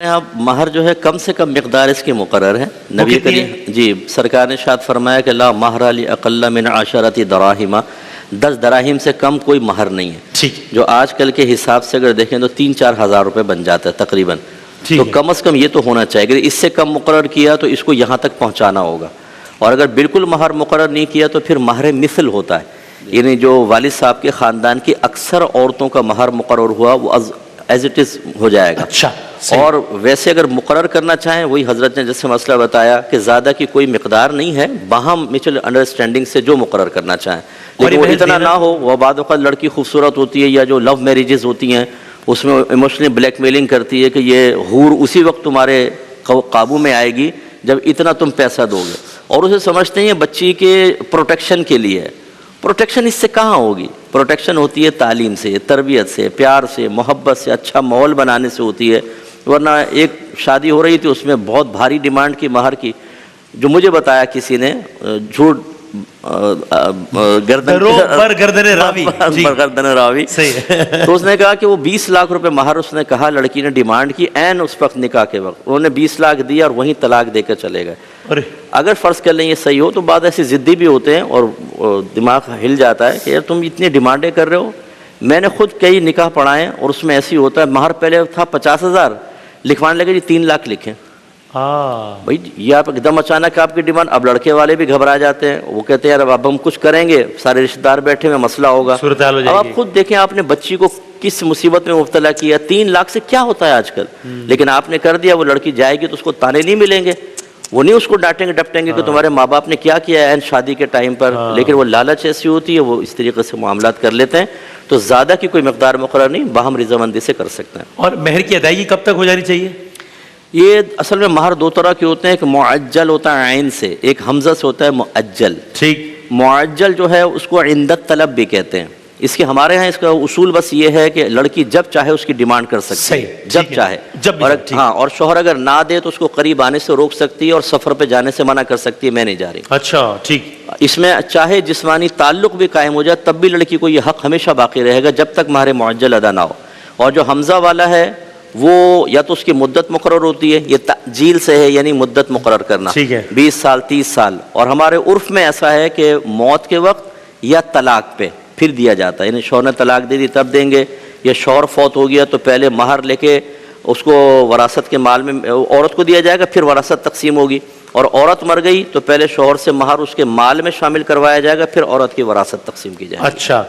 यहाँ महर जो है कम से कम मिकदार इसकी मुकर्रर है। नबी करीम जी सरकार ने इरशाद फरमाया कि ला महर ली अक़ल्ल मिन अशरति दराहिमा, 10 दराहिम से कम कोई महर नहीं है। ठीक, जो आजकल के हिसाब से अगर देखें तो 3-4 हज़ार रुपये बन जाता है तकरीबन। तो कम से कम ये तो होना चाहिए। अगर इससे कम मुकर्रर किया तो इसको यहाँ तक पहुँचाना होगा, और अगर बिल्कुल महर मुकर्रर नहीं किया तो फिर महर मिसल होता है, यानी जो वालिद साहब के ख़ानदान की अक्सर औरतों का महर मुकर्रर हुआ वो एज इट इज़ हो जाएगा। अच्छा, और वैसे अगर मुकर्रर करना चाहें, वही हज़रत ने जैसे मसला बताया कि ज़्यादा की कोई मिकदार नहीं है, बाहम म्यूचुअल अंडरस्टैंडिंग से जो मुकर्रर करना चाहें, लेकिन वो इतना ना हो। वह बाद वक़्त लड़की खूबसूरत होती है या जो लव मैरिजेज़ होती हैं उसमें इमोशनली ब्लैकमेलिंग करती है कि ये हूर उसी वक्त तुम्हारे काबू में आएगी जब इतना तुम पैसा दोगे, और उसे समझते हैं बच्ची के प्रोटेक्शन के लिए। प्रोटेक्शन इससे कहाँ होगी? प्रोटेक्शन होती है तालीम से, तरबियत से, प्यार से, मोहब्बत से, अच्छा माहौल बनाने से होती है। वरना एक शादी हो रही थी उसमें बहुत भारी डिमांड की महर की, जो मुझे बताया किसी ने, झूठ गर्दन रावी सही है। तो उसने कहा कि वो 20 लाख रुपए महर उसने कहा, लड़की ने डिमांड की एन उस वक्त निकाह के वक्त, उन्होंने 20 लाख दिया और वहीं तलाक देकर चले गए। अगर फ़र्ज़ कर लें ये सही हो तो बाद ऐसे ज़िद्दी भी होते हैं और दिमाग हिल जाता है कि यार तुम इतनी डिमांडें कर रहे हो। मैंने खुद कई निकाह पढ़ाए और उसमें ऐसी होता है, महर पहले था 50,000, लिखवाने लगे जी 3 लाख लिखें। भाई ये आप एकदम अचानक आपकी डिमांड, अब लड़के वाले भी घबरा जाते हैं, वो कहते हैं यार अब हम कुछ करेंगे, सारे रिश्तेदार बैठे हुए, मसला होगा। अब आप खुद देखें आपने बच्ची को किस मुसीबत में मुब्तला किया। 3 लाख से क्या होता है आजकल, लेकिन आपने कर दिया। वो लड़की जाएगी तो उसको ताने नहीं मिलेंगे, वो नहीं उसको डांटेंगे डपटेंगे कि तुम्हारे माँ बाप ने क्या किया है शादी के टाइम पर, लेकिन वो लालच ऐसी होती है, वो इस तरीके से मामलात कर लेते हैं। तो ज़्यादा की कोई मकदार मुकर्रर नहीं, बाहम रज़ामंदी से कर सकते हैं। और महर की अदायगी कब तक हो जानी चाहिए? ये असल में महर 2 तरह के होते हैं, एक मुअज्जल होता है आइन से, एक हमजा से होता है मुअज्जल। ठीक, मुअज्जल जो है उसको इंदत तलब भी कहते हैं। इसके हमारे यहाँ इसका उसूल बस ये है कि लड़की जब चाहे उसकी डिमांड कर सकती है, जब चाहे, जब और हाँ, और शोहर अगर ना दे तो उसको करीब आने से रोक सकती है और सफ़र पे जाने से मना कर सकती है, मैं नहीं जा रही। अच्छा, ठीक। इसमें चाहे जिस्मानी ताल्लुक भी कायम हो जाए तब भी लड़की को ये हक़ हमेशा बाकी रहेगा जब तक महर मुअज्जल अदा ना हो। और जो हमजा वाला है वो या तो उसकी मुद्दत मुकर्रर होती है, ये ताजील से है यानी मुद्दत मुकर्रर करना, 20 साल 30 साल, और हमारे उर्फ में ऐसा है कि मौत के वक्त या तलाक पे फिर दिया जाता है, यानी शौहर ने तलाक दे दी तब देंगे, या शौहर फौत हो गया तो पहले महर लेके उसको वरासत के माल में औरत को दिया जाएगा, फिर वरासत तकसीम होगी, और औरत मर गई तो पहले शौहर से महर उसके माल में शामिल करवाया जाएगा, फिर औरत की वरासत तकसीम की जाएगी। अच्छा।